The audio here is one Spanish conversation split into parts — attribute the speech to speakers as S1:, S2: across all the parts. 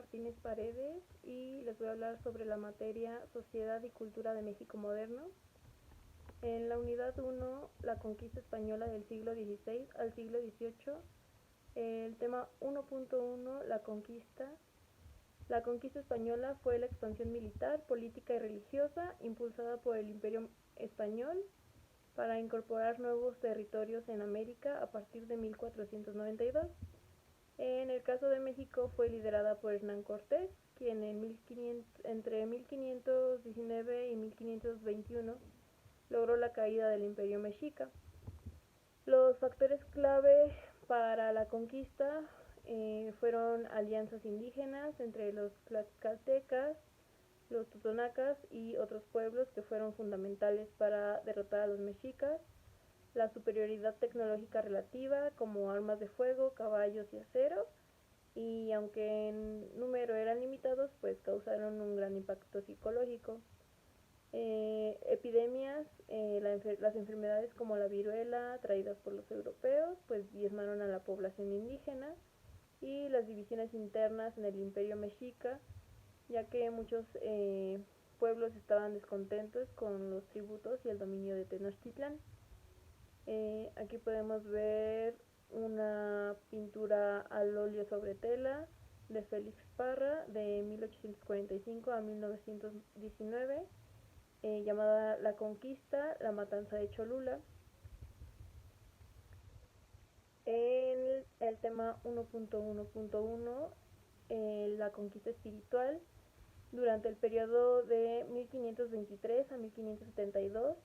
S1: Martínez Paredes y les voy a hablar sobre la materia Sociedad y Cultura de México Moderno. En la unidad 1, la conquista española del siglo XVI al siglo XVIII, el tema 1.1, la conquista. La conquista española fue la expansión militar, política y religiosa impulsada por el Imperio Español para incorporar nuevos territorios en América a partir de 1492. En el caso de México fue liderada por Hernán Cortés, quien entre 1519 y 1521 logró la caída del Imperio Mexica. Los factores clave para la conquista fueron alianzas indígenas entre los tlaxcaltecas, los totonacas y otros pueblos que fueron fundamentales para derrotar a los mexicas, la superioridad tecnológica relativa como armas de fuego, caballos y acero, y aunque en número eran limitados, pues causaron un gran impacto psicológico. Epidemias, las enfermedades como la viruela traídas por los europeos, pues diezmaron a la población indígena, y las divisiones internas en el Imperio Mexica, ya que muchos pueblos estaban descontentos con los tributos y el dominio de Tenochtitlán. Aquí podemos ver una pintura al óleo sobre tela de Félix Parra de 1845 a 1919, llamada La Conquista, la matanza de Cholula. En el tema 1.1.1, la conquista espiritual, durante el periodo de 1523 a 1572,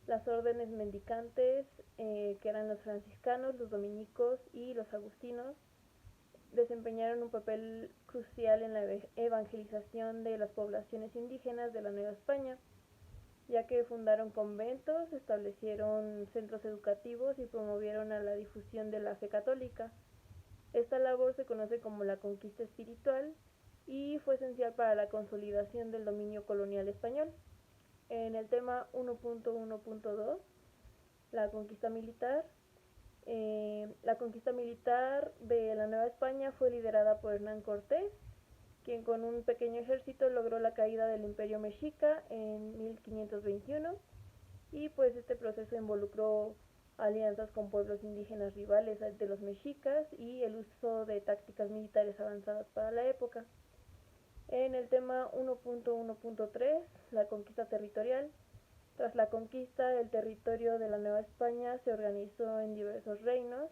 S1: las órdenes mendicantes, que eran los franciscanos, los dominicos y los agustinos, desempeñaron un papel crucial en la evangelización de las poblaciones indígenas de la Nueva España, ya que fundaron conventos, establecieron centros educativos y promovieron a la difusión de la fe católica. Esta labor se conoce como la conquista espiritual y fue esencial para la consolidación del dominio colonial español. En el tema 1.1.2, la conquista militar. La conquista militar de la Nueva España fue liderada por Hernán Cortés, quien con un pequeño ejército logró la caída del Imperio Mexica en 1521, y pues este proceso involucró alianzas con pueblos indígenas rivales de los mexicas y el uso de tácticas militares avanzadas para la época. En el tema 1.1.3, la conquista territorial. Tras la conquista, el territorio de la Nueva España se organizó en diversos reinos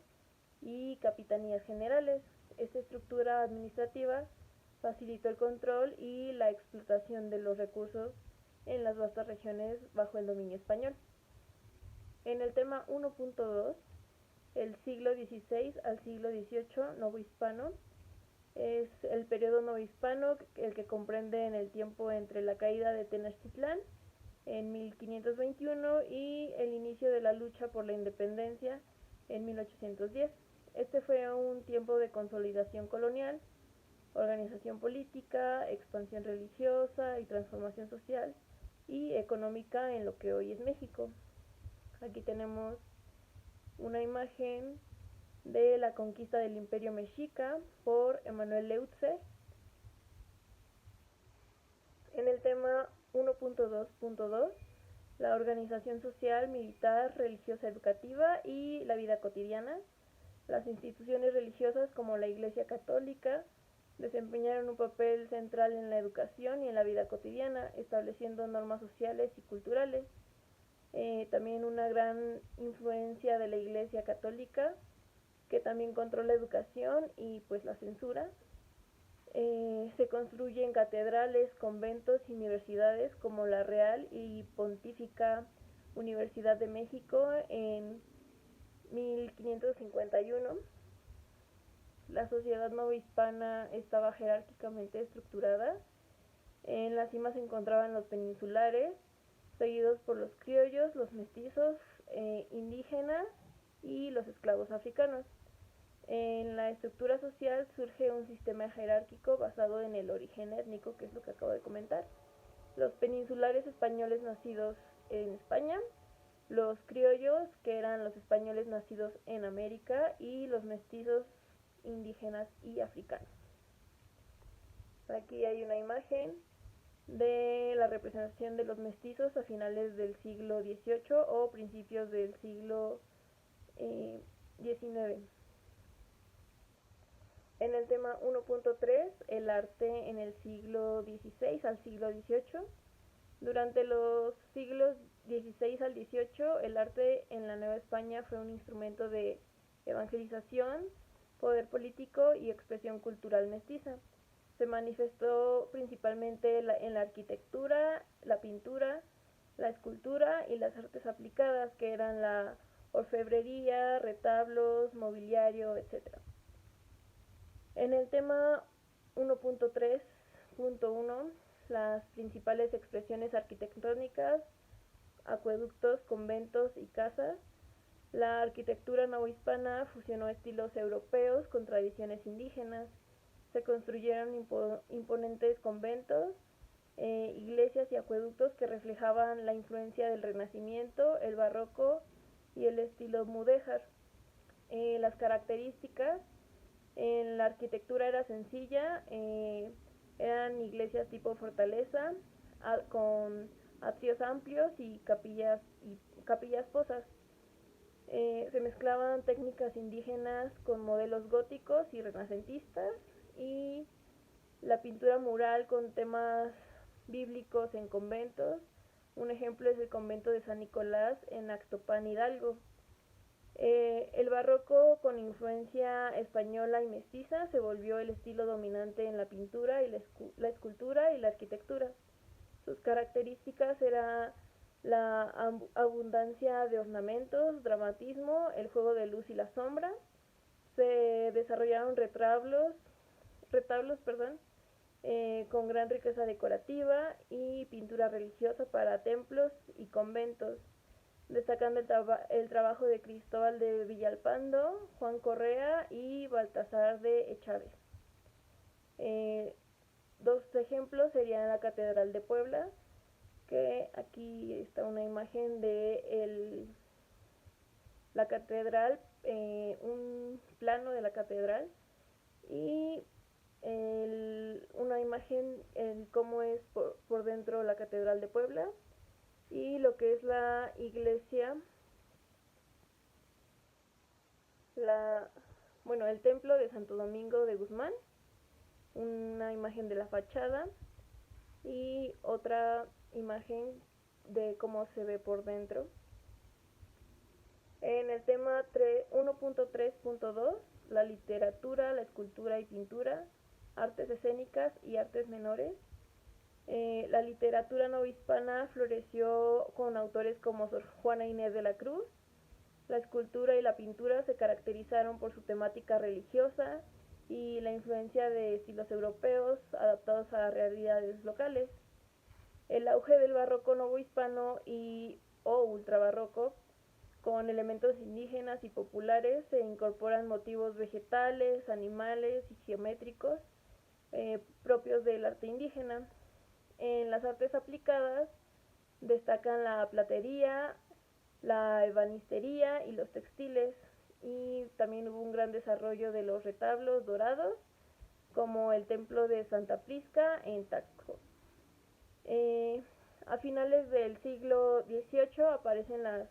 S1: y capitanías generales. Esta estructura administrativa facilitó el control y la explotación de los recursos en las vastas regiones bajo el dominio español. En el tema 1.2, el siglo XVI al siglo XVIII novohispano, es el periodo novohispano el que comprende en el tiempo entre la caída de Tenochtitlán en 1521 y el inicio de la lucha por la independencia en 1810. Este fue un tiempo de consolidación colonial, organización política, expansión religiosa y transformación social y económica en lo que hoy es México. Aquí tenemos una imagen de la conquista del Imperio Mexica por Emanuel Leutze. En el tema 1.2.2, la organización social, militar, religiosa, educativa y la vida cotidiana. Las instituciones religiosas como la Iglesia Católica desempeñaron un papel central en la educación y en la vida cotidiana, estableciendo normas sociales y culturales. También una gran influencia de la Iglesia Católica, que también controla la educación y pues la censura. Se construyen catedrales, conventos y universidades como la Real y Pontífica Universidad de México en 1551. La sociedad novohispana estaba jerárquicamente estructurada. En la cima se encontraban los peninsulares, seguidos por los criollos, los mestizos, indígenas y los esclavos africanos. En la estructura social surge un sistema jerárquico basado en el origen étnico, que es lo que acabo de comentar. Los peninsulares españoles nacidos en España, los criollos, que eran los españoles nacidos en América, y los mestizos indígenas y africanos. Aquí hay una imagen de la representación de los mestizos a finales del siglo XVIII o principios del siglo XIX. En el tema 1.3, el arte en el siglo XVI al siglo XVIII. Durante los siglos XVI al XVIII, el arte en la Nueva España fue un instrumento de evangelización, poder político y expresión cultural mestiza. Se manifestó principalmente en la arquitectura, la pintura, la escultura y las artes aplicadas, que eran la orfebrería, retablos, mobiliario, etc. En el tema 1.3.1, las principales expresiones arquitectónicas, acueductos, conventos y casas. La arquitectura novohispana fusionó estilos europeos con tradiciones indígenas. Se construyeron imponentes conventos, iglesias y acueductos que reflejaban la influencia del Renacimiento, el Barroco y el estilo mudéjar. Las características: en la arquitectura era sencilla, eran iglesias tipo fortaleza, con atrios amplios y capillas posas. Se mezclaban técnicas indígenas con modelos góticos y renacentistas, y la pintura mural con temas bíblicos en conventos. Un ejemplo es el convento de San Nicolás en Actopan, Hidalgo. El barroco, con influencia española y mestiza, se volvió el estilo dominante en la pintura y la escultura y la arquitectura. Sus características eran la abundancia de ornamentos, dramatismo, el juego de luz y la sombra. Se desarrollaron retablos con gran riqueza decorativa y pintura religiosa para templos y conventos, destacando el trabajo de Cristóbal de Villalpando, Juan Correa y Baltasar de Echave. Dos ejemplos serían la Catedral de Puebla, que aquí está una imagen de la catedral, un plano de la catedral, y una imagen en cómo es por dentro la Catedral de Puebla, y lo que es la iglesia, el templo de Santo Domingo de Guzmán, una imagen de la fachada y otra imagen de cómo se ve por dentro. En el tema 1.3.2, la literatura, la escultura y pintura, artes escénicas y artes menores. La literatura novohispana floreció con autores como Sor Juana Inés de la Cruz. La escultura y la pintura se caracterizaron por su temática religiosa y la influencia de estilos europeos adaptados a realidades locales. El auge del barroco novohispano o ultrabarroco, con elementos indígenas y populares, se incorporan motivos vegetales, animales y geométricos propios del arte indígena. En las artes aplicadas destacan la platería, la ebanistería y los textiles, y también hubo un gran desarrollo de los retablos dorados, como el templo de Santa Prisca en Taxco. A finales del siglo XVIII aparecen las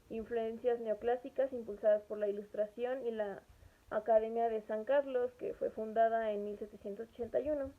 S1: influencias neoclásicas impulsadas por la Ilustración y la Academia de San Carlos, que fue fundada en 1781.